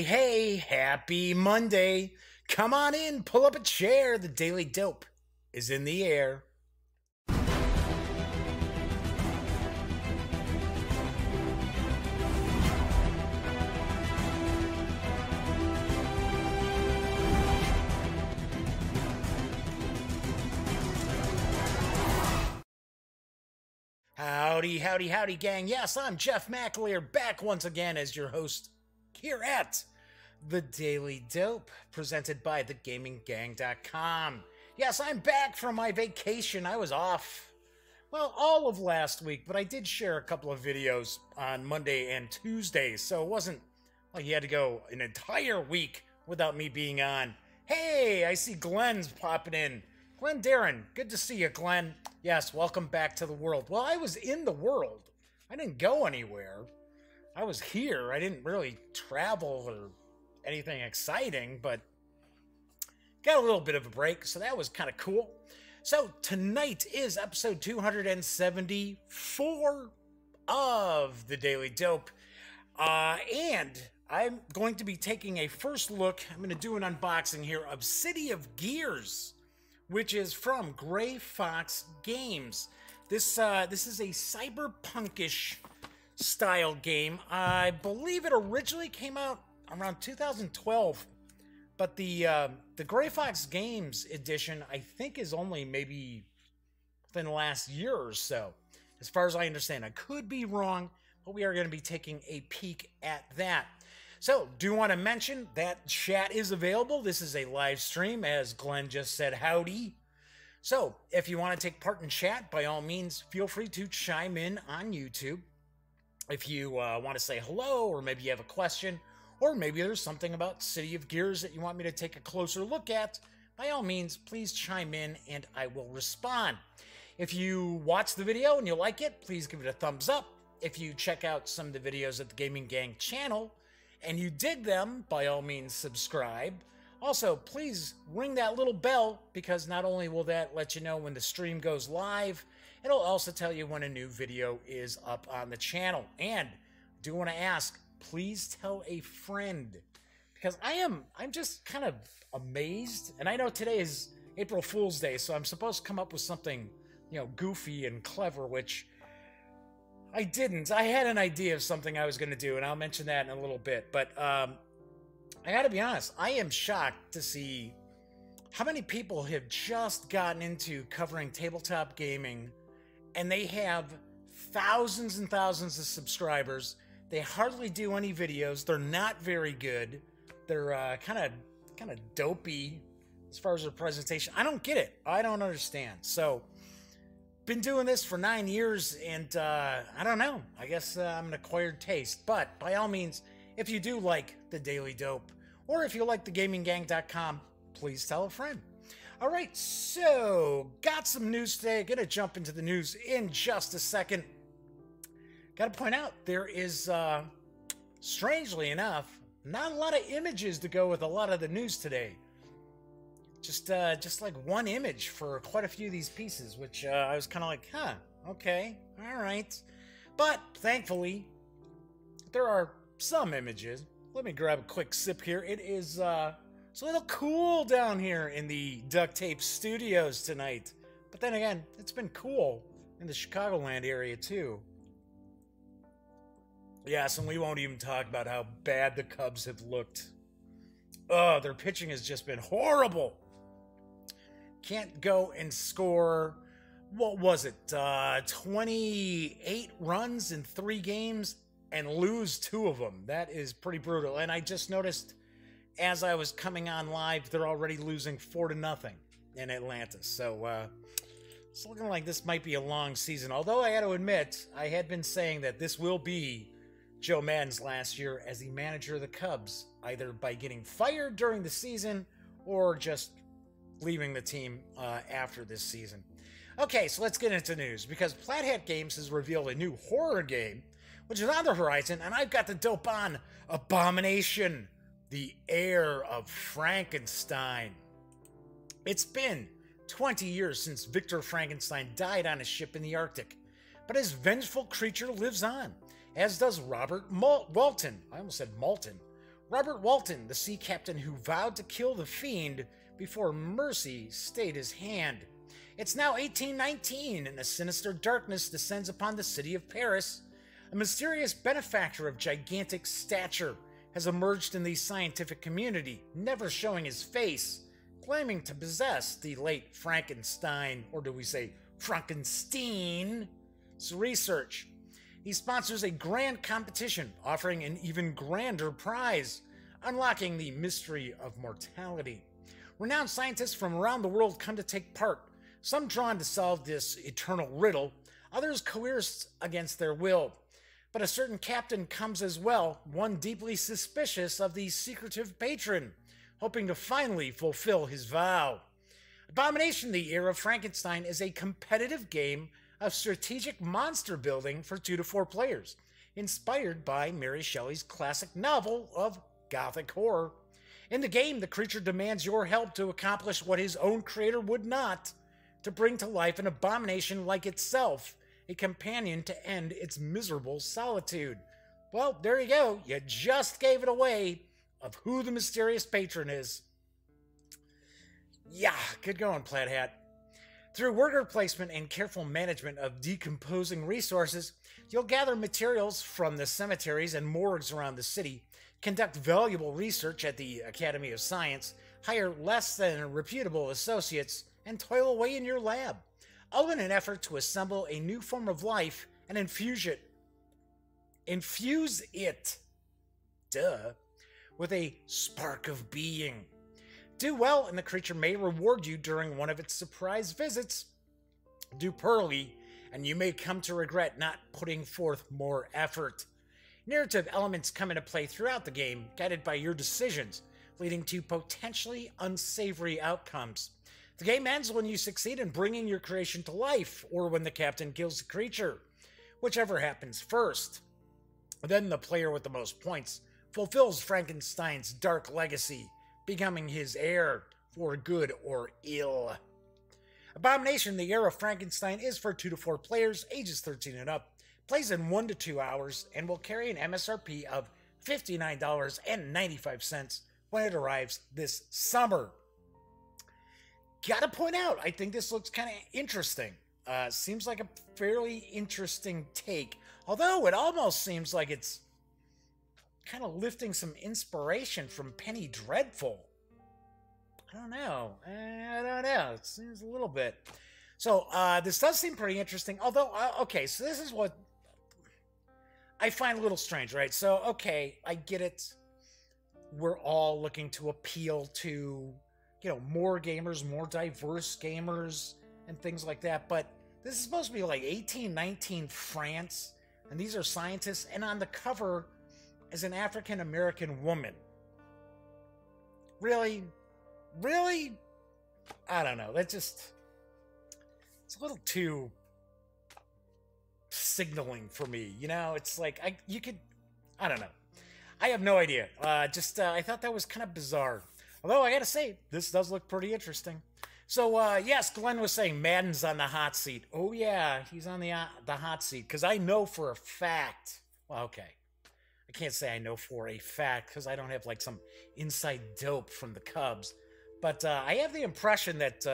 Hey, happy Monday. Come on in, pull up a chair. The Daily Dope is in the air. Howdy, gang. Yes, I'm Jeff McAleer, back once again as your host here at The Daily Dope, presented by thegaminggang.com. Yes, I'm back from my vacation. I was off, well, all of last week, but I did share a couple of videos on Monday and Tuesday, so it wasn't like you had to go an entire week without me being on. Hey, I see Glenn's popping in. Glenn Darren, good to see you, Glenn. Yes, welcome back to the world. Well, I was in the world. I didn't go anywhere. I was here. I didn't really travel or anything exciting, but got a little bit of a break, so that was kind of cool. So tonight is episode 274 of The Daily Dope, and I'm going to be taking a first look. I'm going to do an unboxing here of City of Gears, which is from Gray Fox Games. This is a cyberpunkish style game. I believe it originally came out around 2012, but the Gray Fox Games edition I think is only maybe within the last year or so, as far as I understand. I could be wrong, but we are going to be taking a peek at that. So, do want to mention that chat is available. This is a live stream, as Glenn just said, howdy. So, if you want to take part in chat, by all means, feel free to chime in on YouTube. If you want to say hello, or maybe you have a question, or maybe there's something about City of Gears that you want me to take a closer look at, by all means, please chime in and I will respond. If you watch the video and you like it, please give it a thumbs up. If you check out some of the videos at the Gaming Gang channel, and you dig them, by all means subscribe. Also, please ring that little bell, because not only will that let you know when the stream goes live, it'll also tell you when a new video is up on the channel. And I do want to ask, please tell a friend, because I'm just kind of amazed. And I know today is April Fool's Day, so I'm supposed to come up with something, goofy and clever, which I didn't. I had an idea of something I was going to do, and I'll mention that in a little bit. But I got to be honest, I am shocked to see how many people have just gotten into covering tabletop gaming, and they have thousands and thousands of subscribers. They hardly do any videos. They're not very good. They're kind of dopey as far as their presentation. I don't get it. I don't understand. So, been doing this for 9 years, and I don't know. I guess I'm an acquired taste. But by all means, if you do like The Daily Dope, or if you like thegaminggang.com, please tell a friend. All right, so got some news today. Gonna jump into the news in just a second. Got to point out, there is, strangely enough, not a lot of images to go with a lot of the news today. Just like one image for quite a few of these pieces, which I was kind of like, huh, okay, all right. But thankfully, there are some images. Let me grab a quick sip here. It is it's a little cool down here in the Duct Tape Studios tonight. But then again, it's been cool in the Chicagoland area too. Yes, and we won't even talk about how bad the Cubs have looked. Oh, their pitching has just been horrible. Can't go and score, what was it, 28 runs in 3 games and lose 2 of them. That is pretty brutal. And I just noticed as I was coming on live, they're already losing 4-0 in Atlanta. So it's looking like this might be a long season. Although I got to admit, I had been saying that this will be Joe Maddon's last year as the manager of the Cubs, either by getting fired during the season or just leaving the team after this season. Okay, so let's get into news, because Plaid Hat Games has revealed a new horror game, which is on the horizon, and I've got the dope on Abomination, the Heir of Frankenstein. It's been 20 years since Victor Frankenstein died on a ship in the Arctic, but his vengeful creature lives on, as does Robert Walton. I almost said Malton. Robert Walton, the sea captain who vowed to kill the fiend before mercy stayed his hand. It's now 1819, and a sinister darkness descends upon the city of Paris. A mysterious benefactor of gigantic stature has emerged in the scientific community, never showing his face, claiming to possess the late Frankenstein, or do we say Frankenstein's research. He sponsors a grand competition, offering an even grander prize, unlocking the mystery of mortality. Renowned scientists from around the world come to take part, some drawn to solve this eternal riddle, others coerced against their will. But a certain captain comes as well, one deeply suspicious of the secretive patron, hoping to finally fulfill his vow. Abomination: The Heir of Frankenstein is a competitive game of strategic monster building for 2 to 4 players, inspired by Mary Shelley's classic novel of Gothic horror. In the game, the creature demands your help to accomplish what his own creator would not, to bring to life an abomination like itself, a companion to end its miserable solitude. Well, there you go. You just gave it away of who the mysterious patron is. Yeah, good going, Plaid Hat. Through worker placement and careful management of decomposing resources, you'll gather materials from the cemeteries and morgues around the city, conduct valuable research at the Academy of Science, hire less than reputable associates, and toil away in your lab, all in an effort to assemble a new form of life and infuse it, with a spark of being. Do well, and the creature may reward you during one of its surprise visits. Do poorly, and you may come to regret not putting forth more effort. Narrative elements come into play throughout the game, guided by your decisions, leading to potentially unsavory outcomes. The game ends when you succeed in bringing your creation to life, or when the captain kills the creature, whichever happens first. Then the player with the most points fulfills Frankenstein's dark legacy, becoming his heir for good or ill. Abomination: The Heir of Frankenstein is for 2 to 4 players, ages 13 and up, plays in 1 to 2 hours, and will carry an MSRP of $59.95 when it arrives this summer. Gotta point out, I think this looks kind of interesting. Seems like a fairly interesting take, although it almost seems like it's kind of lifting some inspiration from Penny Dreadful. I don't know. It seems a little bit. So this does seem pretty interesting, although, okay, so this is what I find a little strange, right? So, okay, I get it. We're all looking to appeal to, more gamers, more diverse gamers, and things like that. But this is supposed to be like 1819 France, and these are scientists, and on the cover is an African-American woman. Really? Really? I don't know. It's a little too signaling for me. It's like, I don't know. I have no idea. I thought that was kind of bizarre. Although, I gotta say, this does look pretty interesting. So, yes, Glenn was saying Madden's on the hot seat. Oh, yeah, he's on the hot seat. Because I know for a fact... Well, okay. I can't say I know for a fact, because I don't have, some inside dope from the Cubs. But I have the impression that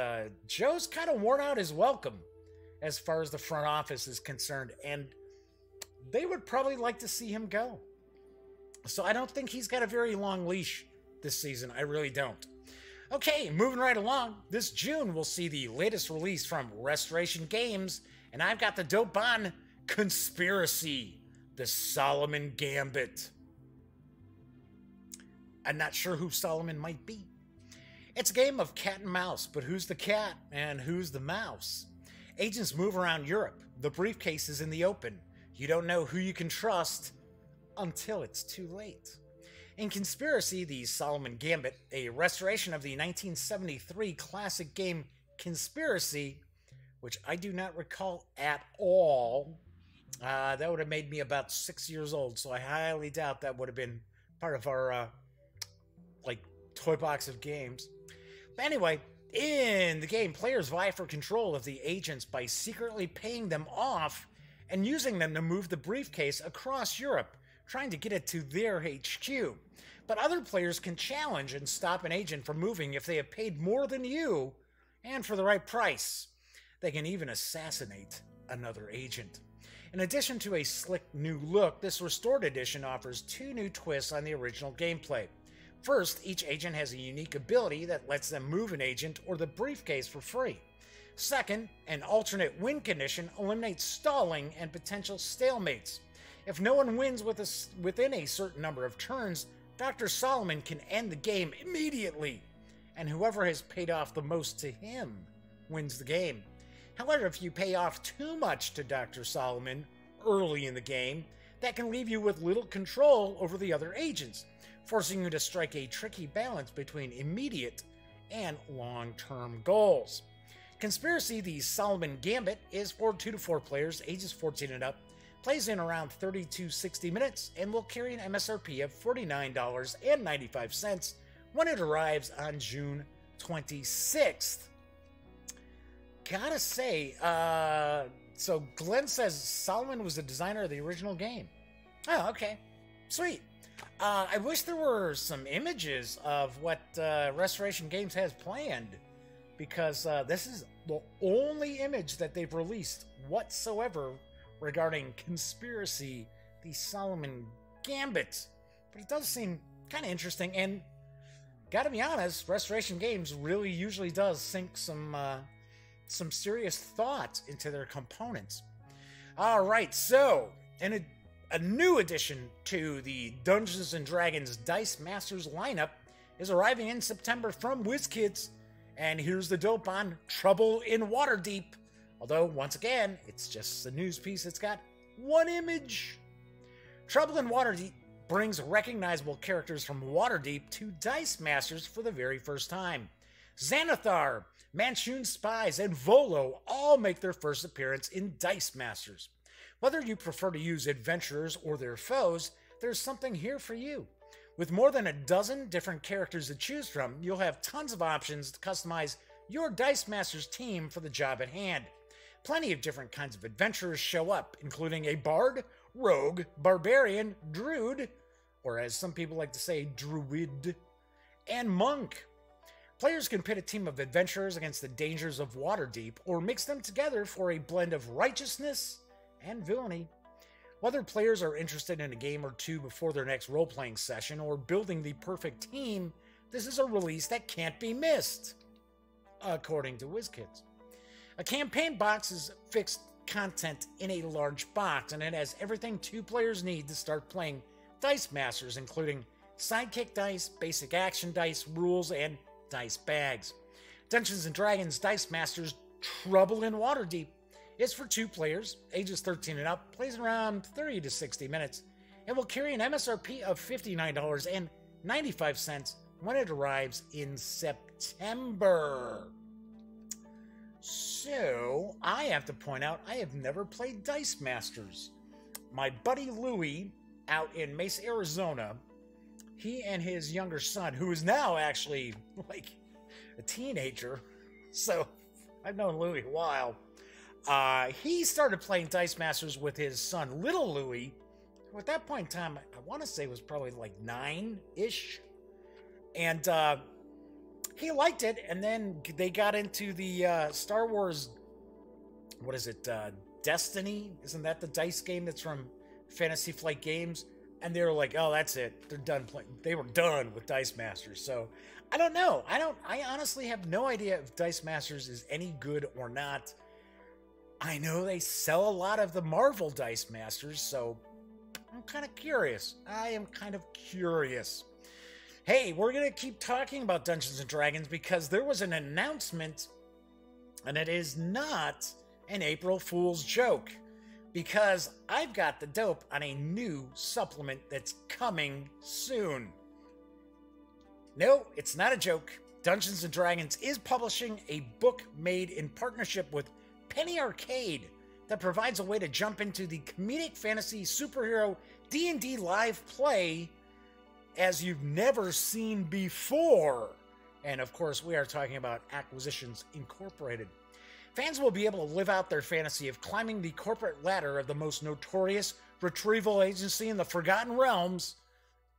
Joe's kind of worn out his welcome as far as the front office is concerned. And they would probably like to see him go. So I don't think he's got a very long leash this season. I really don't. Okay, moving right along. This June, we'll see the latest release from Restoration Games, and I've got the dope on Conspiracy, the Solomon Gambit. I'm not sure who Solomon might be. It's a game of cat and mouse, but who's the cat and who's the mouse? Agents move around Europe. The briefcase is in the open. You don't know who you can trust until it's too late. In Conspiracy, the Solomon Gambit, a restoration of the 1973 classic game Conspiracy, which I do not recall at all. That would have made me about 6 years old, so I highly doubt that would have been part of our, toy box of games. But anyway, In the game, players vie for control of the agents by secretly paying them off and using them to move the briefcase across Europe, trying to get it to their HQ. But other players can challenge and stop an agent from moving if they have paid more than you and for the right price. They can even assassinate another agent. In addition to a slick new look, this restored edition offers 2 new twists on the original gameplay. First, each agent has a unique ability that lets them move an agent or the briefcase for free. Second, an alternate win condition eliminates stalling and potential stalemates. If no one wins within a certain number of turns, Dr. Solomon can end the game immediately, and whoever has paid off the most to him wins the game. However, if you pay off too much to Dr. Solomon early in the game, that can leave you with little control over the other agents, forcing you to strike a tricky balance between immediate and long-term goals. Conspiracy, the Solomon Gambit, is for 2 to 4 players, ages 14 and up, plays in around 30 to 60 minutes, and will carry an MSRP of $49.95 when it arrives on June 26th. Gotta say, so Glenn says Solomon was the designer of the original game. Oh, okay. Sweet. I wish there were some images of what Restoration Games has planned, because this is the only image that they've released whatsoever regarding Conspiracy, the Solomon Gambit. But it does seem kind of interesting, and gotta be honest, Restoration Games really usually does sink some serious thought into their components. Alright, so, in a new addition to the Dungeons & Dragons Dice Masters lineup is arriving in September from WizKids, and here's the dope on Trouble in Waterdeep. Although, once again, it's just a news piece. It's got 1 image. Trouble in Waterdeep brings recognizable characters from Waterdeep to Dice Masters for the very first time. Xanathar, Manchun Spies, and Volo all make their first appearance in Dice Masters. Whether you prefer to use adventurers or their foes, there's something here for you. With more than a dozen different characters to choose from, you'll have tons of options to customize your Dice Masters team for the job at hand. Plenty of different kinds of adventurers show up, including a bard, rogue, barbarian, druid, or as some people like to say, druid, and monk. Players can pit a team of adventurers against the dangers of Waterdeep, or mix them together for a blend of righteousness and villainy. Whether players are interested in a game or two before their next role-playing session, or building the perfect team, this is a release that can't be missed, according to WizKids. A campaign box is fixed content in a large box, and it has everything 2 players need to start playing Dice Masters, including sidekick dice, basic action dice, rules, and dice bags. Dungeons & Dragons Dice Masters Trouble in Waterdeep is for 2 players, ages 13 and up, plays in around 30 to 60 minutes, and will carry an MSRP of $59.95 when it arrives in September. So, I have to point out, I have never played Dice Masters. My buddy Louie, out in Mesa, Arizona, he and his younger son, who is now actually like a teenager, so I've known Louie a while, he started playing Dice Masters with his son, little Louie, who at that point in time, I want to say was probably like 9-ish, and he liked it, and then they got into the Star Wars, what is it, Destiny? Isn't that the dice game that's from Fantasy Flight Games? And they were like, oh, that's it. They're done playing. They were done with Dice Masters. So, I don't know. I honestly have no idea if Dice Masters is any good or not. I know they sell a lot of the Marvel Dice Masters, so I'm kind of curious. I am kind of curious. Hey, we're going to keep talking about Dungeons & Dragons because there was an announcement, and it is not an April Fool's joke, because I've got the dope on a new supplement that's coming soon. No, it's not a joke. Dungeons & Dragons is publishing a book made in partnership with Penny Arcade that provides a way to jump into the comedic fantasy superhero D&D live play as you've never seen before. And of course, we are talking about Acquisitions Incorporated. Fans will be able to live out their fantasy of climbing the corporate ladder of the most notorious retrieval agency in the Forgotten Realms,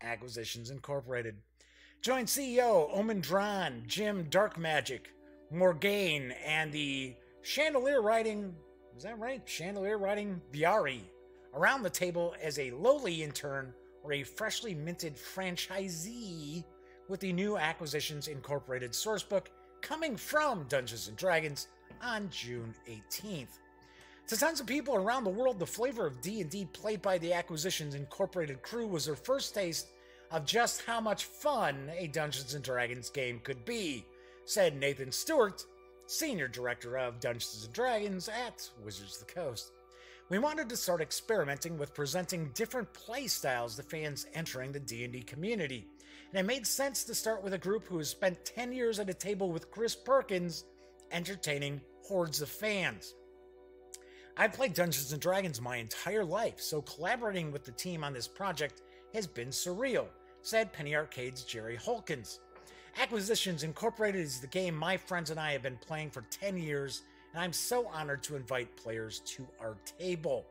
Acquisitions Incorporated. Join CEO Omen Dran, Jim Darkmagic, Morgaine, and the Chandelier Riding, is that right? Chandelier Riding Viari around the table as a lowly intern or a freshly minted franchisee with the new Acquisitions Incorporated sourcebook coming from Dungeons & Dragons on June 18th. To tons of people around the world, the flavor of D&D played by the Acquisitions Incorporated crew was their first taste of just how much fun a Dungeons & Dragons game could be, said Nathan Stewart, Senior Director of Dungeons & Dragons at Wizards of the Coast. We wanted to start experimenting with presenting different play styles to fans entering the D&D community, and it made sense to start with a group who has spent 10 years at a table with Chris Perkins, entertaining hordes of fans. I've played Dungeons & Dragons my entire life, so collaborating with the team on this project has been surreal, said Penny Arcade's Jerry Holkins. Acquisitions Incorporated is the game my friends and I have been playing for 10 years, and I'm so honored to invite players to our table.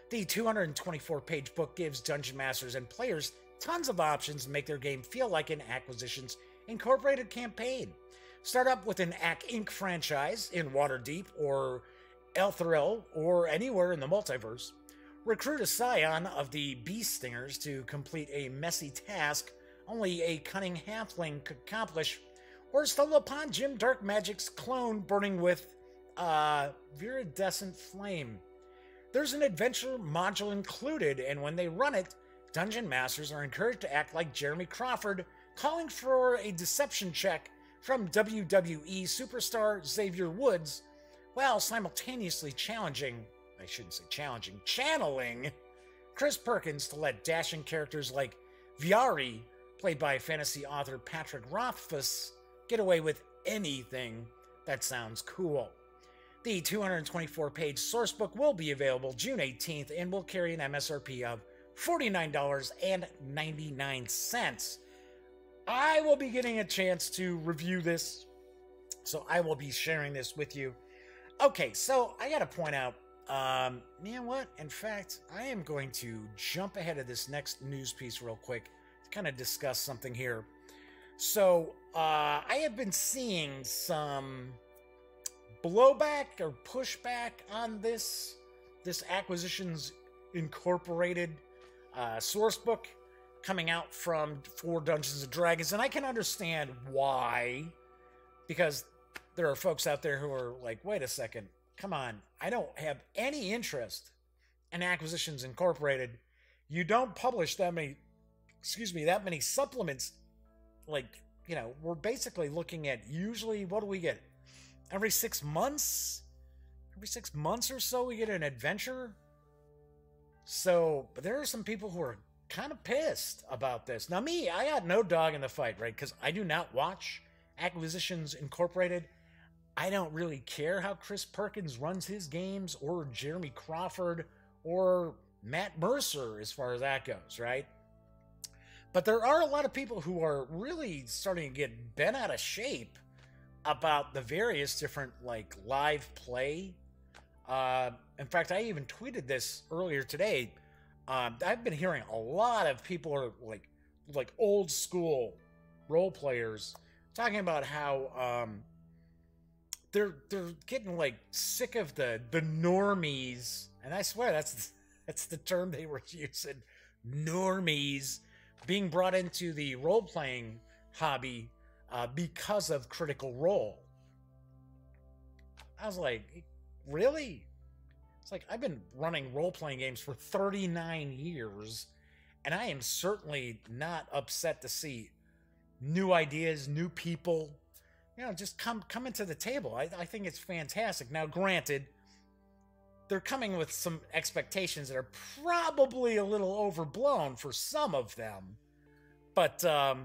The 224-page book gives Dungeon Masters and players tons of options to make their game feel like an Acquisitions Incorporated campaign. Start up with an Ac Inc. franchise in Waterdeep or Eltharill or anywhere in the multiverse. Recruit a scion of the Beast Stingers to complete a messy task only a cunning halfling could accomplish, or stumble upon Jim Darkmagic's clone burning with viridescent flame. There's an adventure module included, and when they run it, Dungeon Masters are encouraged to act like Jeremy Crawford, calling for a deception check from WWE superstar Xavier Woods, while simultaneously channeling Chris Perkins to let dashing characters like Viari, played by fantasy author Patrick Rothfuss, get away with anything that sounds cool. The 224-page sourcebook will be available June 18th and will carry an MSRP of $49.99. I will be getting a chance to review this, so I will be sharing this with you. Okay, so I gotta point out, you know what? In fact, I am going to jump ahead of this next news piece real quick to kind of discuss something here. So, I have been seeing some blowback or pushback on this Acquisitions Incorporated sourcebook coming out for Dungeons & Dragons, and I can understand why, because there are folks out there who are like, wait a second, come on, I don't have any interest in Acquisitions Incorporated. You don't publish that many supplements. Like, you know, we're basically looking at usually, what do we get? Every 6 months? Every 6 months or so we get an adventure? So, but there are some people who are kind of pissed about this. Now me, I got no dog in the fight, right? Because I do not watch Acquisitions Incorporated. I don't really care how Chris Perkins runs his games, or Jeremy Crawford, or Matt Mercer, as far as that goes, right? But there are a lot of people who are really starting to get bent out of shape about the various different, like, live play. In fact, I even tweeted this earlier today. I've been hearing a lot of people are like old school role players talking about how they're getting like sick of the normies, and I swear that's the term they were using, normies, being brought into the role playing hobby because of Critical Role. I was like, really? It's like, I've been running role-playing games for 39 years, and I am certainly not upset to see new ideas, new people, you know, just come into the table. I think it's fantastic. Now, granted, they're coming with some expectations that are probably a little overblown for some of them, but I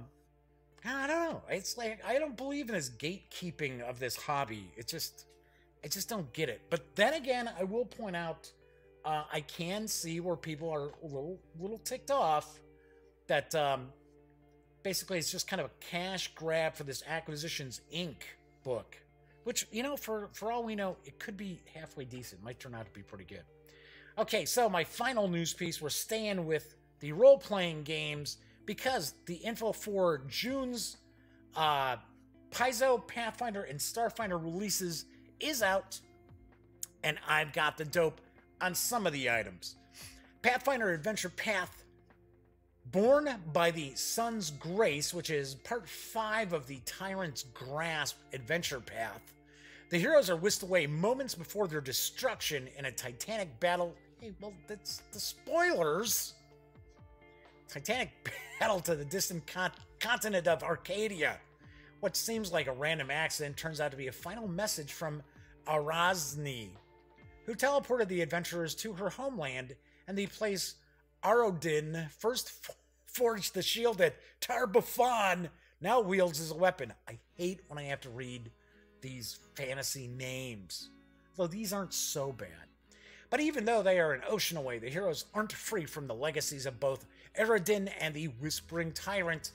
don't know. It's like, I don't believe in this gatekeeping of this hobby. I just don't get it. But then again, I will point out, I can see where people are a little ticked off that basically it's just kind of a cash grab for this Acquisitions Inc. book. Which, you know, for all we know, it could be halfway decent. Might turn out to be pretty good. Okay, so my final news piece, we're staying with the role-playing games because the info for June's Paizo, Pathfinder, and Starfinder releases is out, and I've got the dope on some of the items. Pathfinder Adventure Path, Born by the Sun's Grace, which is part 5 of the Tyrant's Grasp Adventure Path. The heroes are whisked away moments before their destruction in a titanic battle. Hey, well, that's the spoilers. Titanic battle to the distant continent of Arcadia. What seems like a random accident turns out to be a final message from Arazni, who teleported the adventurers to her homeland and the place Arodin first forged the shield that Tar-Baphon now wields as a weapon. I hate when I have to read these fantasy names, though these aren't so bad. But even though they are an ocean away, the heroes aren't free from the legacies of both Arodin and the Whispering Tyrant.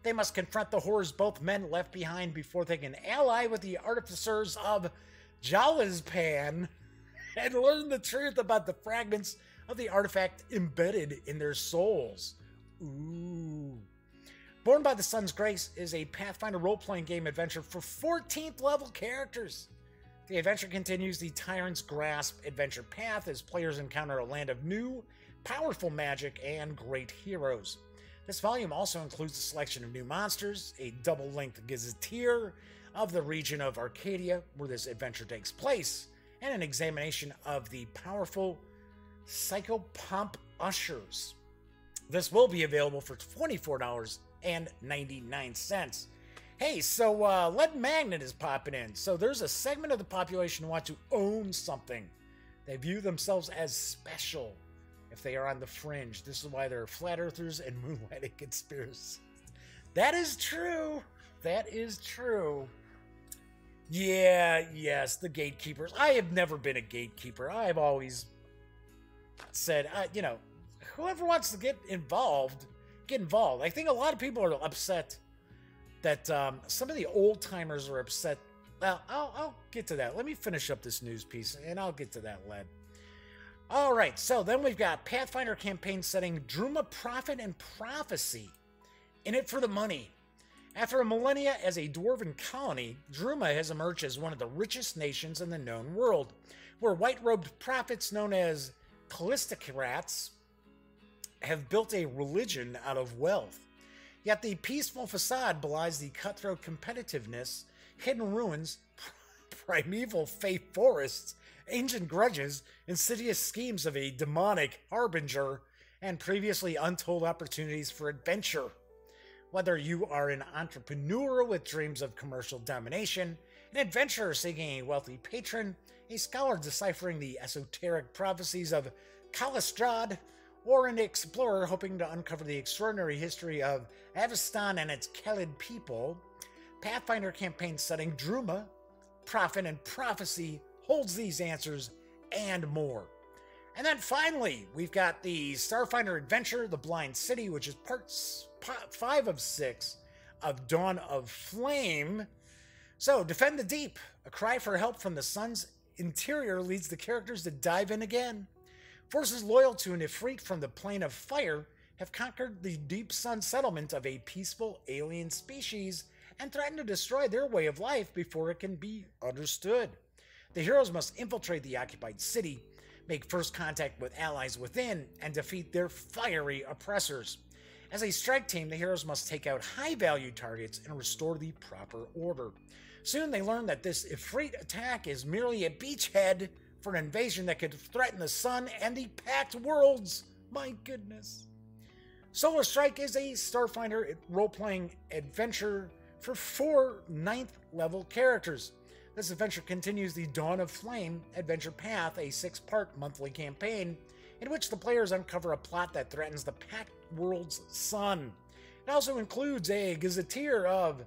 They must confront the horrors both men left behind before they can ally with the artificers of Jalazpan and learn the truth about the fragments of the artifact embedded in their souls. Ooh. Born by the Sun's Grace is a Pathfinder role-playing game adventure for 14th level characters. The adventure continues the Tyrant's Grasp adventure path as players encounter a land of new, powerful magic and great heroes. This volume also includes a selection of new monsters, a double-length gazetteer of the region of Arcadia where this adventure takes place, and an examination of the powerful Psychopomp Ushers. This will be available for $24.99. Hey, so Lead Magnet is popping in. So there's a segment of the population who want to own something. They view themselves as special if they are on the fringe. This is why there are flat earthers and moonlighting conspiracists. That is true. That is true. Yeah, yes, the gatekeepers. I have never been a gatekeeper. I've always said, you know, whoever wants to get involved, get involved. I think a lot of people are upset that some of the old timers are upset. Well, I'll get to that. Let me finish up this news piece, and I'll get to that, Led. All right, so then we've got Pathfinder campaign setting Druma Prophet and Prophecy. In it for the money. After a millennia as a dwarven colony, Druma has emerged as one of the richest nations in the known world, where white-robed prophets known as Callistocrats have built a religion out of wealth. Yet the peaceful facade belies the cutthroat competitiveness, hidden ruins, primeval faith forests, ancient grudges, insidious schemes of a demonic harbinger, and previously untold opportunities for adventure. Whether you are an entrepreneur with dreams of commercial domination, an adventurer seeking a wealthy patron, a scholar deciphering the esoteric prophecies of Kalistrad, or an explorer hoping to uncover the extraordinary history of Avestan and its Khalid people, Pathfinder campaign setting Druma, Prophet and Prophecy holds these answers and more. And then finally, we've got the Starfinder adventure, The Blind City, which is part 5 of 6 of Dawn of Flame. So, defend the deep. A cry for help from the sun's interior leads the characters to dive in again. Forces loyal to an Ifrit from the plane of fire have conquered the deep sun settlement of a peaceful alien species and threaten to destroy their way of life before it can be understood. The heroes must infiltrate the occupied city, make first contact with allies within, and defeat their fiery oppressors. As a strike team, the heroes must take out high-value targets and restore the proper order. Soon they learn that this Ifrit attack is merely a beachhead for an invasion that could threaten the sun and the Pact Worlds. My goodness. Solar Strike is a Starfinder role-playing adventure for 4 9th-level characters. This adventure continues the Dawn of Flame adventure path, a 6-part monthly campaign in which the players uncover a plot that threatens the Pact World's sun. It also includes a gazetteer of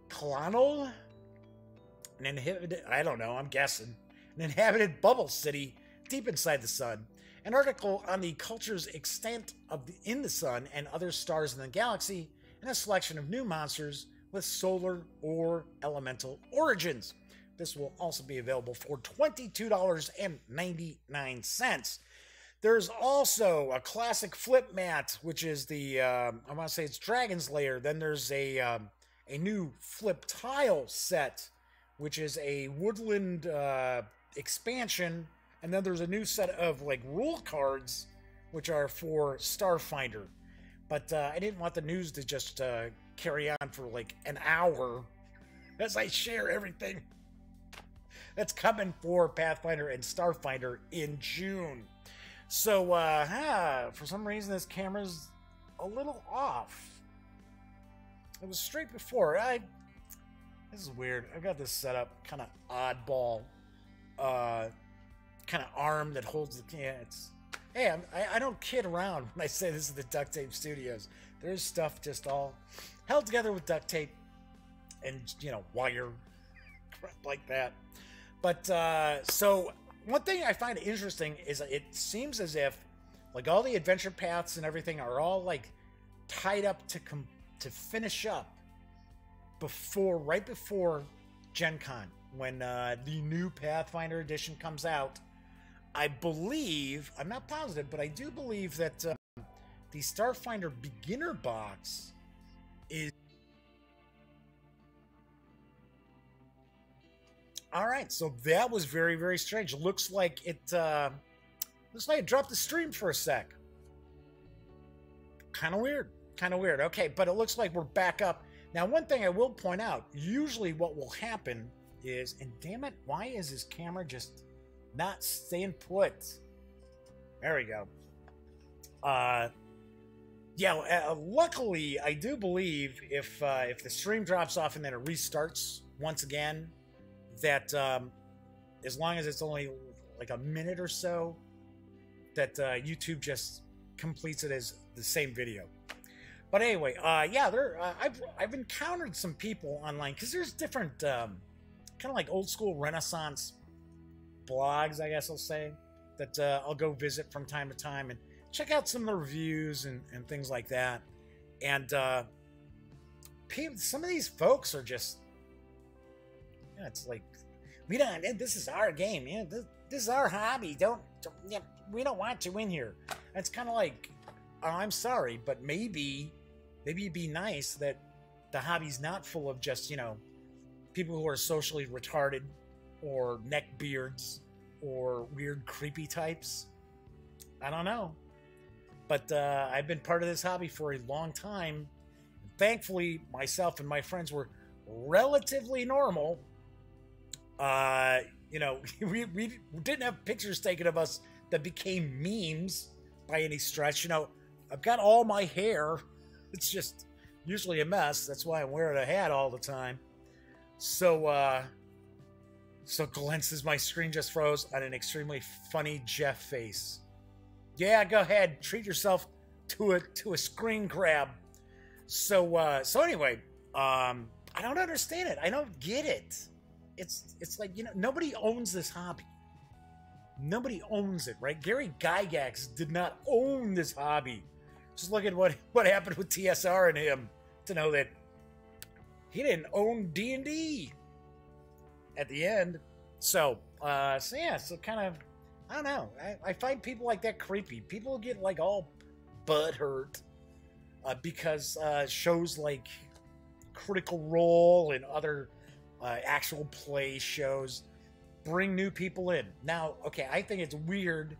Clonal, an inhabited, I don't know, I'm guessing, an inhabited bubble city deep inside the sun, an article on the culture's extent in the sun and other stars in the galaxy, and a selection of new monsters with solar or elemental origins. This will also be available for $22.99. There's also a classic flip mat, which is the, I want to say it's Dragon's Lair. Then there's a new flip tile set, which is a woodland expansion. And then there's a new set of like rule cards, which are for Starfinder. But I didn't want the news to just carry on for like an hour as I share everything that's coming for Pathfinder and Starfinder in June. So, for some reason, this camera's a little off. It was straight before. This is weird. I got this set up, kind of oddball, kind of arm that holds the. Yeah, it's. Hey, I don't kid around when I say this is the Duct Tape Studios. There's stuff just all held together with duct tape and wire, crap like that. But so one thing I find interesting is it seems as if like all the adventure paths and everything are all like tied up to finish up right before Gen Con when the new Pathfinder edition comes out. I believe, I'm not positive, but I do believe that the Starfinder beginner box is. All right, so that was very, very strange. Looks like it dropped the stream for a sec. Kind of weird. Okay, but it looks like we're back up. Now, one thing I will point out, usually what will happen is, and damn it, why is this camera just not staying put? There we go. Luckily, I do believe if the stream drops off and then it restarts once again, that as long as it's only like a minute or so, that YouTube just completes it as the same video. But anyway, I've encountered some people online because there's different kind of like old school Renaissance blogs, I guess I'll say, that I'll go visit from time to time and check out some of the reviews and things like that. And some of these folks are just, it's like, this is our game. This is our hobby. We don't want you in here. And it's kind of like, oh, I'm sorry, but maybe it'd be nice that the hobby's not full of just, people who are socially retarded or neckbeards or weird creepy types. I don't know. But I've been part of this hobby for a long time. Thankfully, myself and my friends were relatively normal. We didn't have pictures taken of us that became memes by any stretch. I've got all my hair. It's just usually a mess. That's why I'm wearing a hat all the time. So Glenn says my screen just froze on an extremely funny Jeff face. Yeah, go ahead. Treat yourself to a screen grab. So anyway, I don't understand it. I don't get it. It's like, nobody owns this hobby. Nobody owns it, right? Gary Gygax did not own this hobby. Just look at what happened with TSR and him to know that he didn't own D&D at the end. So kind of, I don't know. I find people like that creepy. People get like all butthurt because shows like Critical Role and other actual play shows bring new people in. Now, okay, I think it's weird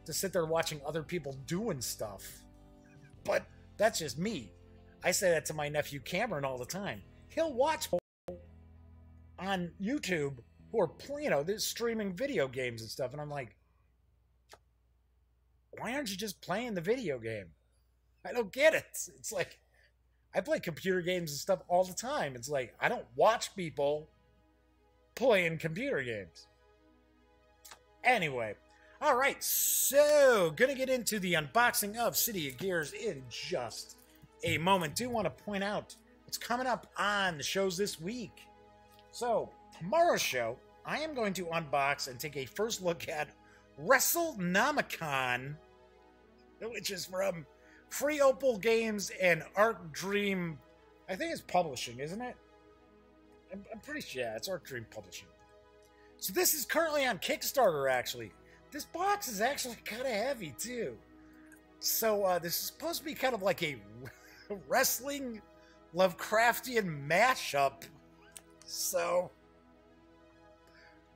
to sit there watching other people doing stuff, but that's just me. I say that to my nephew Cameron all the time. He'll watch on YouTube who are they're streaming video games and stuff, and I'm like, why aren't you just playing the video game? I don't get it. It's like, I play computer games and stuff all the time. It's like, I don't watch people playing computer games. Anyway, all right, so gonna get into the unboxing of City of Gears in just a moment. Do want to point out what's coming up on the shows this week. So, tomorrow's show, I am going to unbox and take a first look at WrestleNomicon, which is from Free Opal Games and Art Dream I think it's publishing, isn't it? I'm pretty sure, yeah, it's Arc Dream Publishing. So this is currently on Kickstarter, actually. This box is actually kind of heavy, too. So this is supposed to be kind of like a wrestling Lovecraftian mashup. So,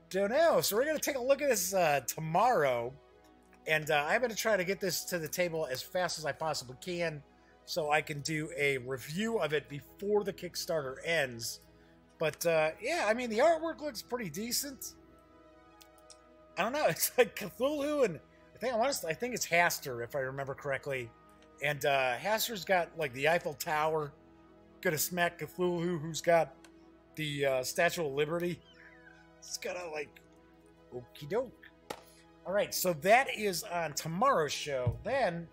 don't know. So we're going to take a look at this tomorrow. And I'm going to try to get this to the table as fast as I possibly can so I can do a review of it before the Kickstarter ends. But, yeah, I mean, the artwork looks pretty decent. I don't know. It's like Cthulhu, and I think it's Haster, if I remember correctly. And Haster's got, like, the Eiffel Tower. Gonna smack Cthulhu, who's got the Statue of Liberty. It's kind of like, okie doke. All right, so that is on tomorrow's show. Then,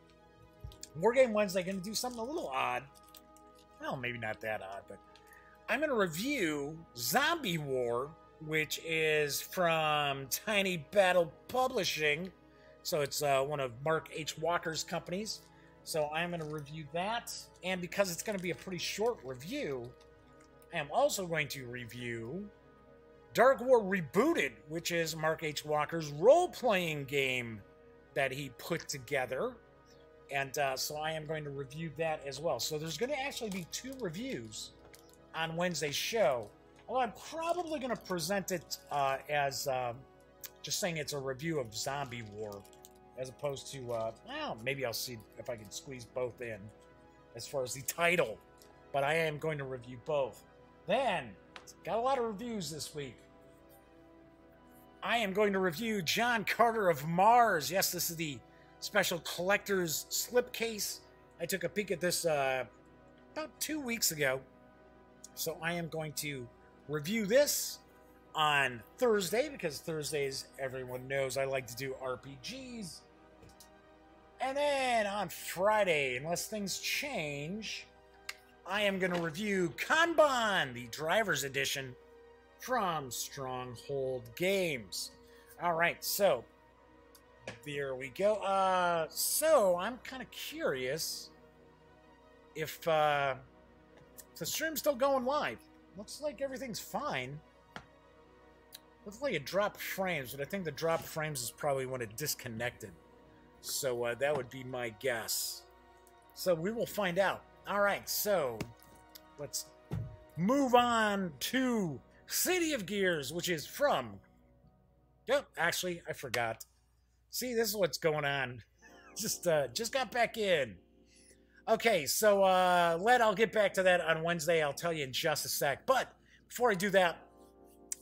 Wargame Wednesday, going to do something a little odd. Well, maybe not that odd, but I'm going to review Zombie War, which is from Tiny Battle Publishing. So it's one of Mark H. Walker's companies. So I'm going to review that. And because it's going to be a pretty short review, I am also going to review Dark War Rebooted, which is Mark H. Walker's role-playing game that he put together. And so I am going to review that as well. So there's going to actually be 2 reviews on Wednesday's show. Although I'm probably going to present it as just saying it's a review of Zombie War, as opposed to, well, maybe I'll see if I can squeeze both in as far as the title. But I am going to review both. Then, got a lot of reviews this week. I am going to review John Carter of Mars. Yes, this is the special collector's slipcase. I took a peek at this about 2 weeks ago. So I am going to review this on Thursday, because Thursdays, everyone knows I like to do RPGs. And then on Friday, unless things change, I am going to review Kanban, the Driver's Edition from Stronghold Games. All right, so there we go. So I'm kind of curious if the stream's still going live. Looks like everything's fine. Looks like it dropped frames, but I think the dropped frames is probably when it disconnected. So that would be my guess. So we will find out. All right, so let's move on to City of Gears, which is from... Yep, actually, I forgot. See, this is what's going on. Just got back in. Okay, so I'll get back to that on Wednesday. I'll tell you in just a sec. But before I do that,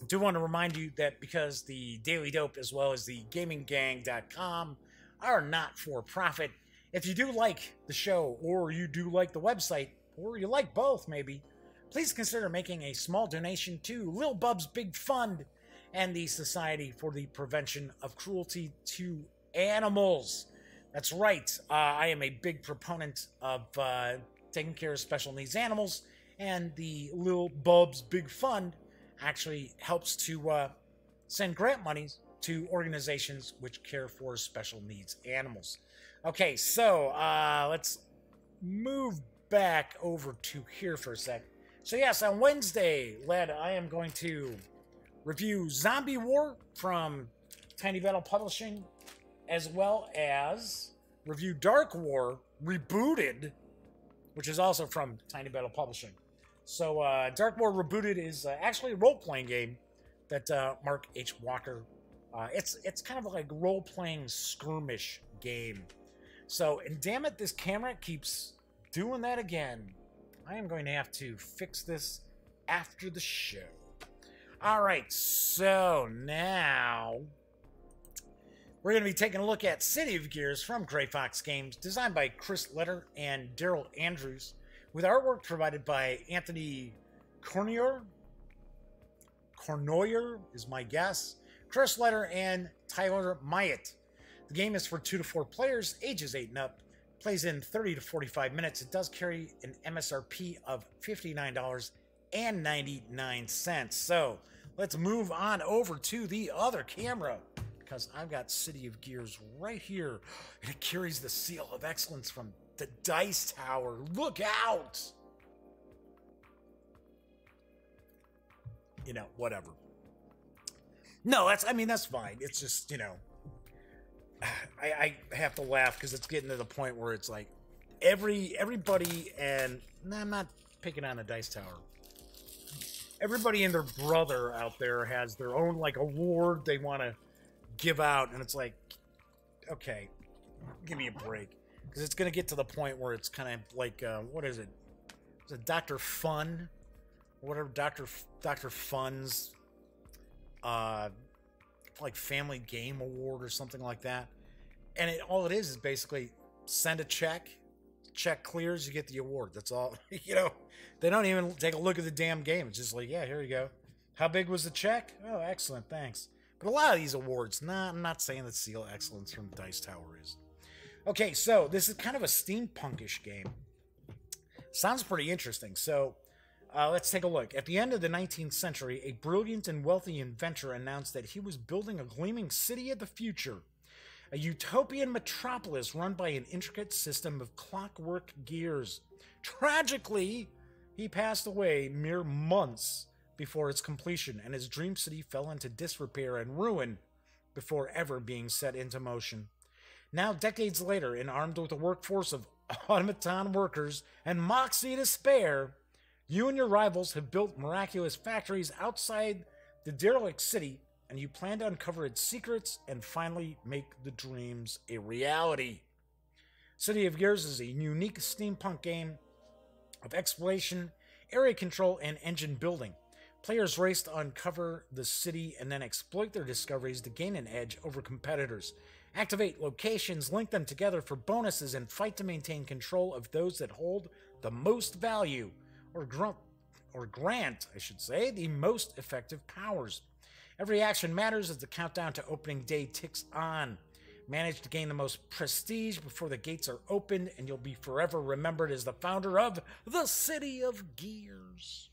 I do want to remind you that because the Daily Dope as well as the GamingGang.com are not for profit, if you do like the show, or you do like the website, or you like both maybe, please consider making a small donation to Lil Bub's Big Fund and the Society for the Prevention of Cruelty to Animals. That's right. I am a big proponent of taking care of special needs animals, and the Lil Bub's Big Fund actually helps to send grant monies to organizations which care for special needs animals. Okay, so let's move back over to here for a sec. So yes, on Wednesday, I am going to review Zombie War from Tiny Battle Publishing, as well as review Dark War Rebooted, which is also from Tiny Battle Publishing. So Dark War Rebooted is actually a role-playing game that Mark H. Walker... it's kind of like a role-playing skirmish game. So, and damn it, this camera keeps doing that again. I am going to have to fix this after the show. Alright, so now we're going to be taking a look at City of Gears from Gray Fox Games, designed by Chris Letter and Daryl Andrews, with artwork provided by Anthony Cornoyer is my guess, Chris Letter, and Tyler Myatt. The game is for 2 to 4 players, ages 8 and up, plays in 30 to 45 minutes. It does carry an MSRP of $59.99. So let's move on over to the other camera, because I've got City of Gears right here, and it carries the seal of excellence from the Dice Tower. Look out! you know, whatever. No, I mean, that's fine. It's just, you know, I have to laugh because it's getting to the point where it's like everybody, and I'm not picking on a dice tower. Everybody and their brother out there has their own, like, award they want to give out, and it's like, okay, give me a break. Because it's going to get to the point where it's kind of like, what is it? Is it Dr. Fun? Whatever, Dr. Fun's, like, Family Game Award or something like that. And all it is basically send a check clears, you get the award. That's all. You know, they don't even take a look at the damn game. It's just like, yeah, here you go. How big was the check? Oh, excellent, thanks. But a lot of these awards, I'm not saying that Seal Excellence from Dice Tower is. Okay, so this is kind of a steampunkish game. Sounds pretty interesting. So let's take a look. At the end of the 19th century, a brilliant and wealthy inventor announced that he was building a gleaming city of the future, a utopian metropolis run by an intricate system of clockwork gears. Tragically, he passed away mere months before its completion, and his dream city fell into disrepair and ruin before ever being set into motion. Now, decades later, and armed with a workforce of automaton workers and moxie to spare, you and your rivals have built miraculous factories outside the derelict city, and you plan to uncover its secrets and finally make the dreams a reality. City of Gears is a unique steampunk game of exploration, area control, and engine building. Players race to uncover the city and then exploit their discoveries to gain an edge over competitors. Activate locations, link them together for bonuses, and fight to maintain control of those that hold the most value, or grant, I should say, the most effective powers. Every action matters as the countdown to opening day ticks on. Manage to gain the most prestige before the gates are opened, and you'll be forever remembered as the founder of the City of Gears.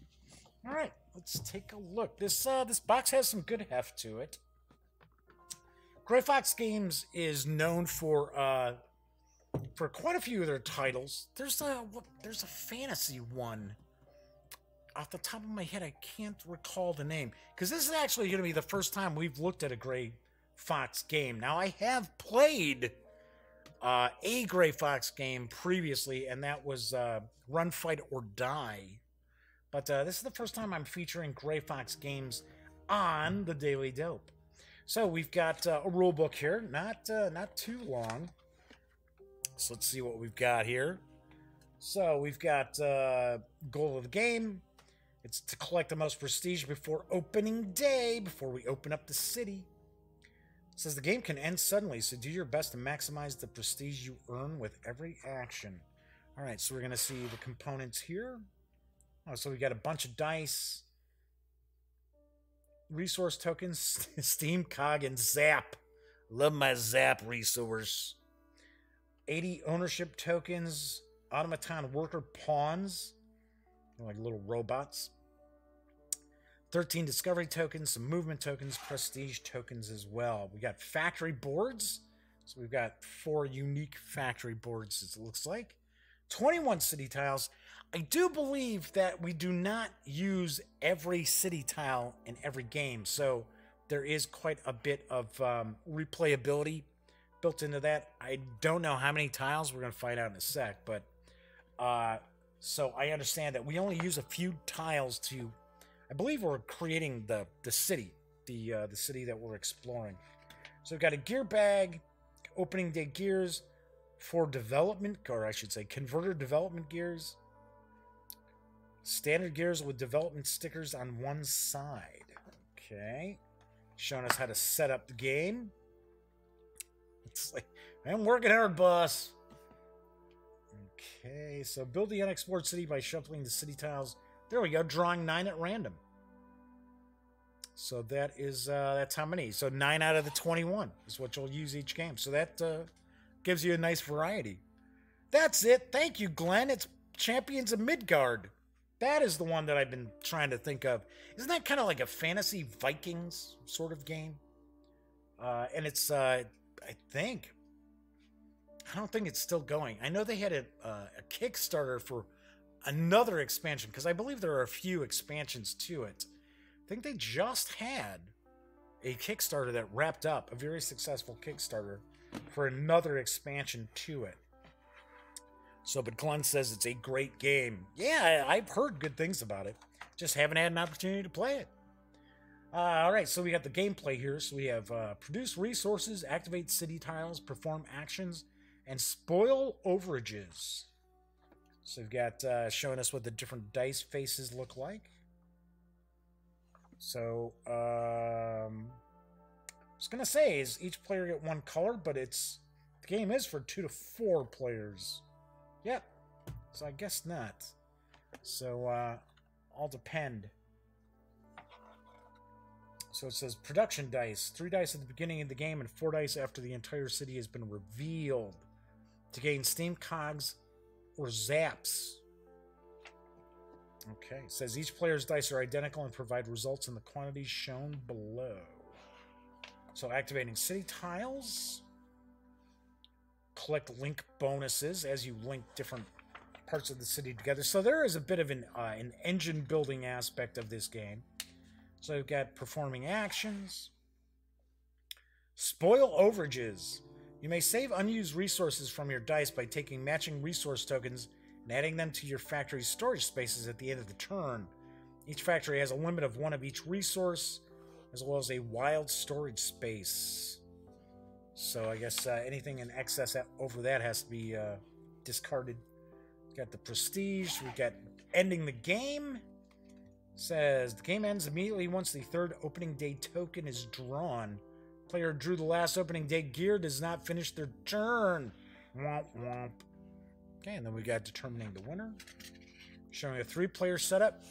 All right, let's take a look. This box has some good heft to it. Gray Fox Games is known for quite a few of their titles. There's a fantasy one. Off the top of my head, I can't recall the name, because this is actually going to be the first time we've looked at a Gray Fox game. Now, I have played a Gray Fox game previously, and that was Run, Fight, or Die. But this is the first time I'm featuring Gray Fox Games on the Daily Dope. So we've got a rule book here, not too long. So let's see what we've got here. So we've got goal of the game. It's to collect the most prestige before opening day, before we open up the city. It says the game can end suddenly, so do your best to maximize the prestige you earn with every action. All right, so we're going to see the components here. Oh, so we got a bunch of dice, resource tokens, Steam, Cog, and Zap. Love my Zap resource. 80 ownership tokens, automaton worker pawns, like little robots. 13 discovery tokens, some movement tokens, prestige tokens as well. We got factory boards. So we've got 4 unique factory boards, it looks like. 21 city tiles. I do believe that we do not use every city tile in every game, so there is quite a bit of replayability built into that. I don't know how many tiles, we're going to find out in a sec, but so I understand that we only use a few tiles to, I believe we're creating the city, the city that we're exploring. So we've got a gear bag, opening day gears, 4 development, or I should say converter development gears, standard gears with development stickers on one side. Okay. Showing us how to set up the game. It's like, I'm working hard, boss. Okay, so build the unexplored city by shuffling the city tiles. There we go, drawing 9 at random. So that is, that's how many? So 9 out of the 21 is what you'll use each game. So that gives you a nice variety. That's it. Thank you, Glenn. It's Champions of Midgard. That is the one that I've been trying to think of. Isn't that kind of like a fantasy Vikings sort of game? And it's, I don't think it's still going. I know they had a Kickstarter for another expansion, because I believe there are a few expansions to it think they just had a Kickstarter that wrapped up, a very successful Kickstarter for another expansion to it. So, but Glenn says it's a great game. Yeah, I've heard good things about it. Just haven't had an opportunity to play it. All right, so we got the gameplay here. So we have produce resources, activate city tiles, perform actions, and spoil overages. So we've got showing us what the different dice faces look like. So I was gonna say, is each player get one color, but the game is for 2 to 4 players. Yep. So I guess not. So all depend. So it says production dice. 3 dice at the beginning of the game and 4 dice after the entire city has been revealed to gain steam cogs or zaps. Okay. It says each player's dice are identical and provide results in the quantities shown below. So activating city tiles. Collect link bonuses as you link different parts of the city together. So there is a bit of an engine building aspect of this game. So we've got performing actions. Spoil overages. You may save unused resources from your dice by taking matching resource tokens and adding them to your factory's storage spaces at the end of the turn. Each factory has a limit of 1 of each resource, as well as a wild storage space. So I guess anything in excess over that has to be discarded. We've got the prestige. We've got ending the game. Says the game ends immediately once the 3rd opening day token is drawn. Player drew the last opening day gear does not finish their turn. Womp womp. Okay, and then we got determining the winner. Showing a 3-player setup.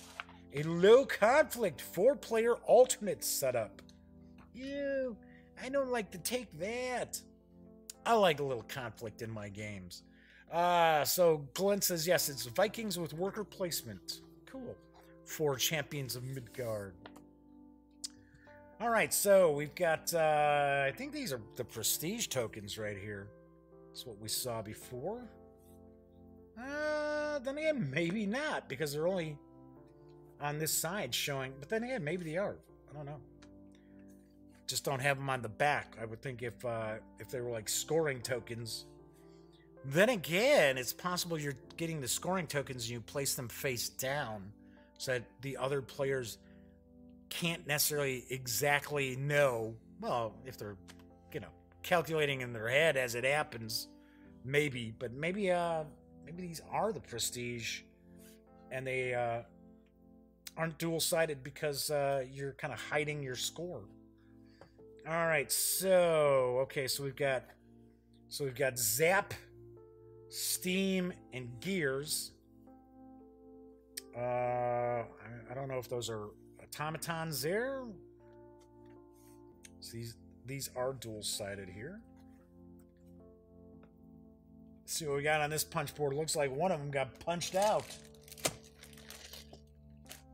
A low conflict 4-player alternate setup. Ew, I don't like to take that. I like a little conflict in my games. So Glenn says yes, it's Vikings with worker placement. Cool. 4 champions of Midgard. All right, so we've got, I think these are the prestige tokens right here. That's what we saw before. Then again, maybe not, because they're only on this side showing, but then again, maybe they are. I don't know. Just don't have them on the back. I would think if they were like scoring tokens. Then again, it's possible you're getting the scoring tokens and you place them face down, so that the other players can't necessarily exactly know. Well, if they're, calculating in their head as it happens, maybe. But maybe these are the prestige, and they aren't dual-sided because you're kind of hiding your score. All right, so we've got Zap, Steam, and Gears. I don't know if those are automatons there. So these are dual-sided here. Let's see what we got on this punch board. Looks like one of them got punched out.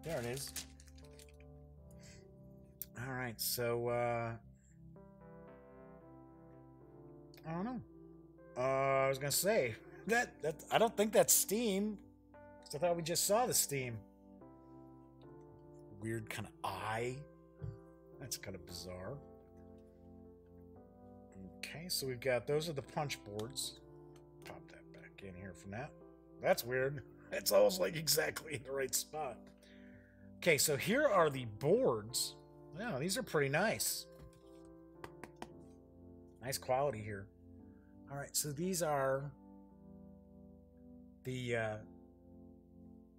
There it is. All right, so I don't know. I was gonna say that I don't think that's Steam. I thought we just saw the Steam. Weird kind of eye. That's kind of bizarre. Okay, so we've got, those are the punch boards. Pop that back in here for now. That's weird. It's almost like exactly in the right spot. Okay, so here are the boards. Yeah, these are pretty nice. Nice quality here. All right, so these are the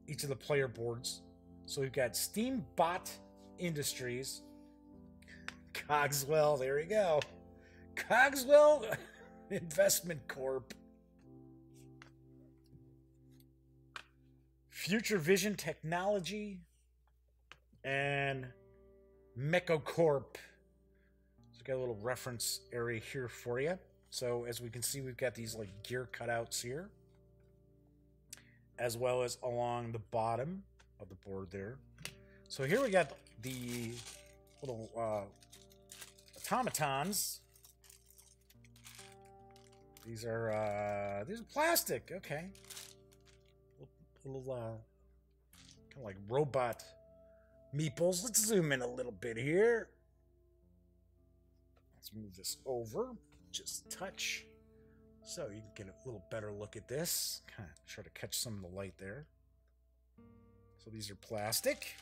each of the player boards. So we've got Steambot Industries, Cogswell, there we go, Cogswell Investment Corp, Future Vision Technology, and Mechocorp. So we've got a little reference area here for you. So as we can see, we've got these like gear cutouts here, as well as along the bottom of the board there. So here we got the little automatons. These are plastic. Okay, little kind of like robot meeples. Let's zoom in a little bit here. Let's move this over. Just a touch. So you can get a little better look at this. Kind of try to catch some of the light there. So these are plastic.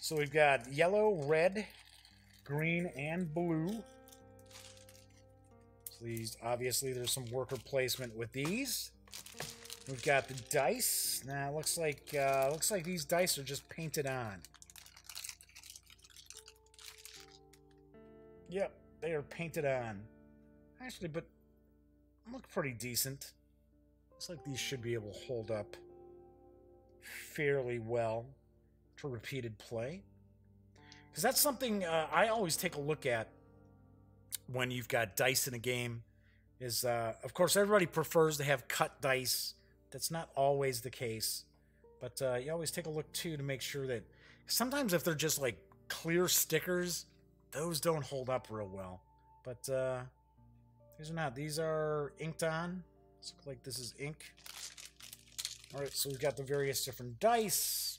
So we've got yellow, red, green, and blue. So these, obviously, there's some worker placement with these. We've got the dice. Now it looks like these dice are just painted on. Yep, they are painted on. Actually, but look pretty decent. Looks like these should be able to hold up fairly well to repeated play. Because that's something I always take a look at when you've got dice in a game. Is of course everybody prefers to have cut dice. That's not always the case, but you always take a look too to make sure that sometimes if they're just like clear stickers, those don't hold up real well. But these are not. These are inked on. Looks like this is ink. All right, so we've got the various different dice.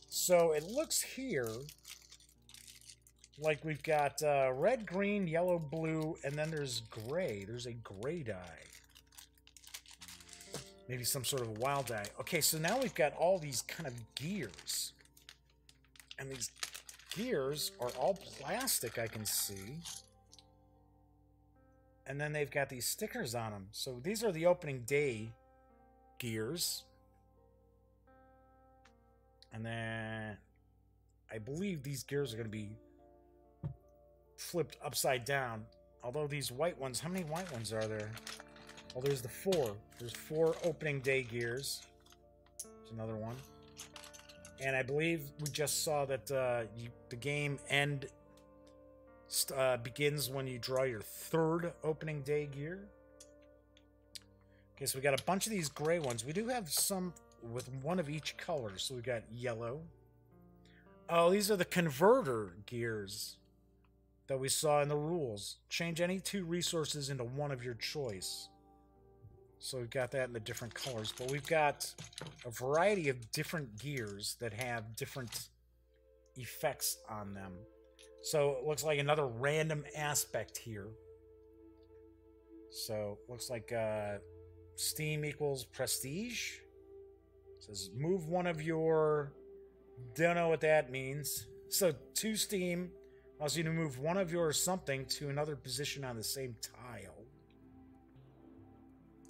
So it looks here like we've got red, green, yellow, blue, and then there's gray. There's a gray die. Maybe some sort of wild die. Okay, so now we've got all these kind of gears. And these gears are all plastic, I can see. And then they've got these stickers on them. So these are the opening day gears. And then I believe these gears are going to be flipped upside down. Although these white ones, how many white ones are there? Well, there's the 4. There's 4 opening day gears. There's another one. And I believe we just saw that the game begins when you draw your 3rd opening day gear. Okay, so we got a bunch of these gray ones. We do have some with one of each color. So we got yellow. Oh, these are the converter gears that we saw in the rules. Change any 2 resources into one of your choice. So we've got that in the different colors. But we've got a variety of different gears that have different effects on them. So it looks like another random aspect here. So looks like steam equals prestige. It says move one of your... Don't know what that means. So 2 steam allows you to move one of your something to another position on the same tile.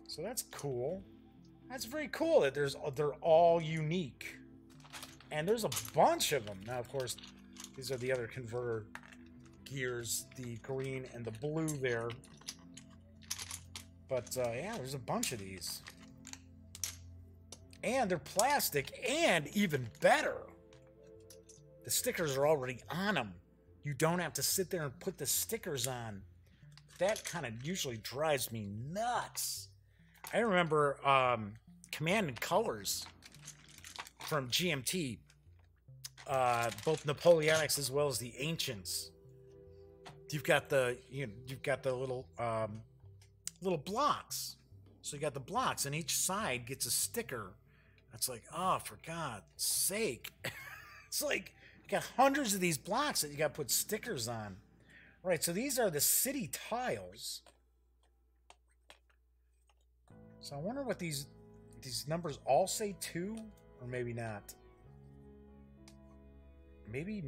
So that's cool. That's very cool that they're all unique. And there's a bunch of them. Now, of course, these are the other converter gears, the green and the blue there. But, yeah, there's a bunch of these. And they're plastic, and even better, the stickers are already on them. You don't have to sit there and put the stickers on. That kind of usually drives me nuts. I remember Command and Colors from GMT, both Napoleonics as well as the Ancients. You've got the little little blocks. So you got the blocks, and each side gets a sticker. It's like, oh, for God's sake! It's like you got hundreds of these blocks that you got to put stickers on. All right, so these are the city tiles. So I wonder what these numbers all say 2, or maybe not. Maybe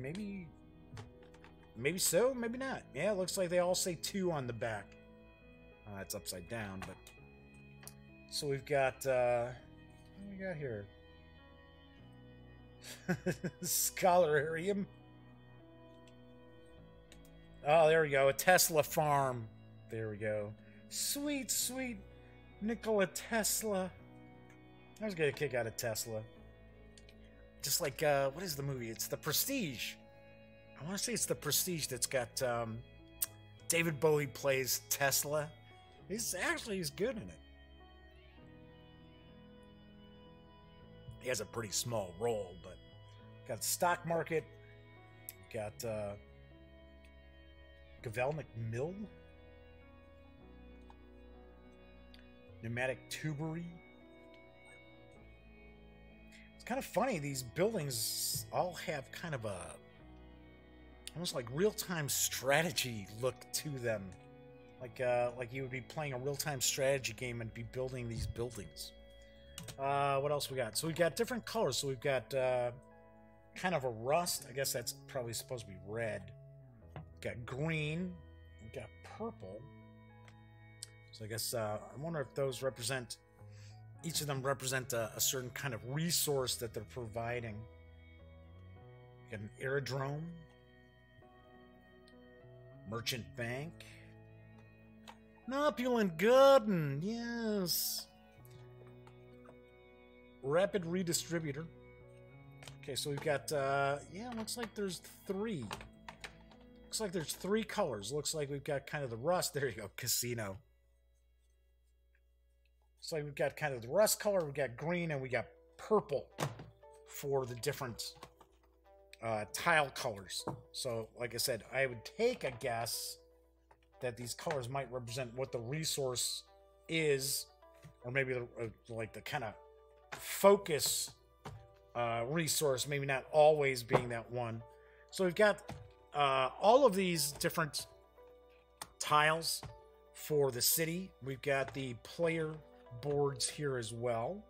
so, maybe not. Yeah, it looks like they all say 2 on the back. It's upside down, but so we've got what do we got here? Scholarium. Oh, there we go. A Tesla farm. There we go. Sweet, sweet Nikola Tesla. I was getting a kick out of Tesla. Just like, what is the movie? It's The Prestige. I want to say it's The Prestige that's got, David Bowie plays Tesla. He's good in it. He has a pretty small role, but got stock market. Got, Gavelnick Mill. Pneumatic tubery. kind of funny. These buildings all have kind of a almost like real-time strategy look to them. Like you would be playing a real-time strategy game and be building these buildings. What else we got? So we've got different colors. So we've got kind of a rust. I guess that's probably supposed to be red. We've got green. We've got purple. So I guess I wonder if those represent, each of them represent a certain kind of resource that they're providing. We've got an aerodrome. Merchant bank. An opulent garden, yes. Rapid redistributor. Okay, so we've got, yeah, looks like there's three. Looks like there's three colors. Looks like we've got kind of the rust. There you go, casino. Looks like we've got kind of the rust color. We got green and we got purple for the different tile colors. So, like I said, I would take a guess that these colors might represent what the resource is, or maybe like the kind of focus resource, maybe not always being that one. So we've got all of these different tiles for the city. We've got the player boards here as well.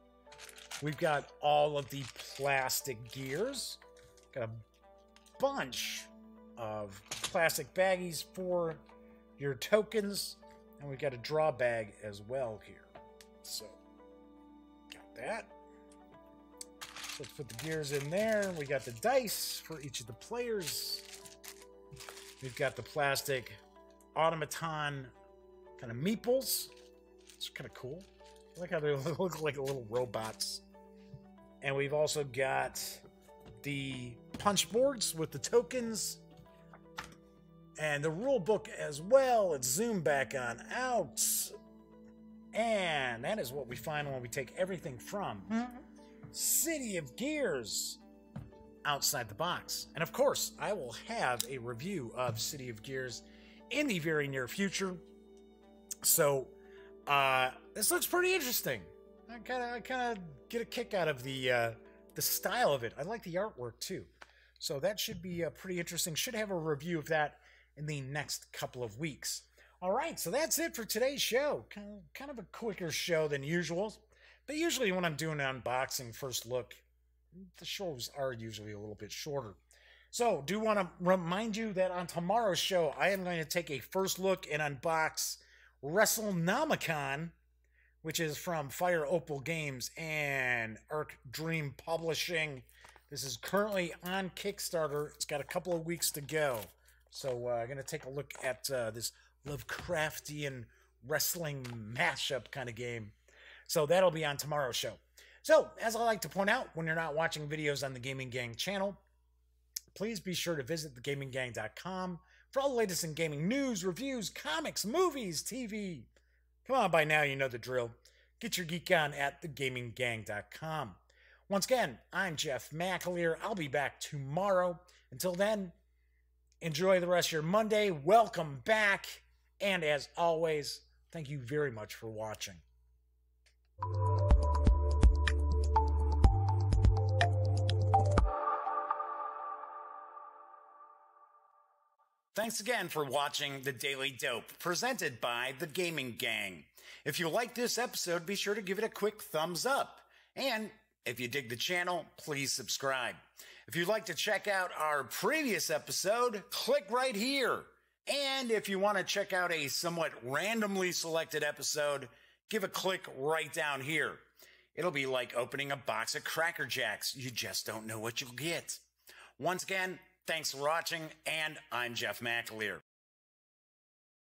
We've got all of the plastic gears. Got a bunch of plastic baggies for your tokens, and we've got a draw bag as well here. So, got that. So let's put the gears in there. We got the dice for each of the players. We've got the plastic automaton kind of meeples. It's kind of cool. I like how they look like little robots. And we've also got the punch boards with the tokens and the rule book as well. Let's zoom back on out. And that is what we find when we take everything from City of Gears outside the box. And of course, I will have a review of City of Gears in the very near future. So this looks pretty interesting. I kind of get a kick out of the style of it. I like the artwork too. So that should be pretty interesting. Should have a review of that in the next couple of weeks. All right, so that's it for today's show. Kind of a quicker show than usual. But usually when I'm doing an unboxing first look, the shows are usually a little bit shorter. So do want to remind you that on tomorrow's show, I am going to take a first look and unbox WrestleNomicon, which is from Fire Opal Games and Arc Dream Publishing. This is currently on Kickstarter. It's got a couple of weeks to go. So I'm going to take a look at this Lovecraftian wrestling mashup kind of game. So that'll be on tomorrow's show. So, as I like to point out, when you're not watching videos on the Gaming Gang channel, please be sure to visit thegaminggang.com for all the latest in gaming news, reviews, comics, movies, TV. Come on, by now you know the drill. Get your geek on at thegaminggang.com. Once again, I'm Jeff McAleer. I'll be back tomorrow. Until then, enjoy the rest of your Monday. Welcome back. And as always, thank you very much for watching. Thanks again for watching The Daily Dope, presented by The Gaming Gang. If you like this episode, be sure to give it a quick thumbs up. And if you dig the channel, please subscribe. If you'd like to check out our previous episode, click right here. And if you want to check out a somewhat randomly selected episode, give a click right down here. It'll be like opening a box of Cracker Jacks. You just don't know what you'll get. Once again, thanks for watching, and I'm Jeff McAleer.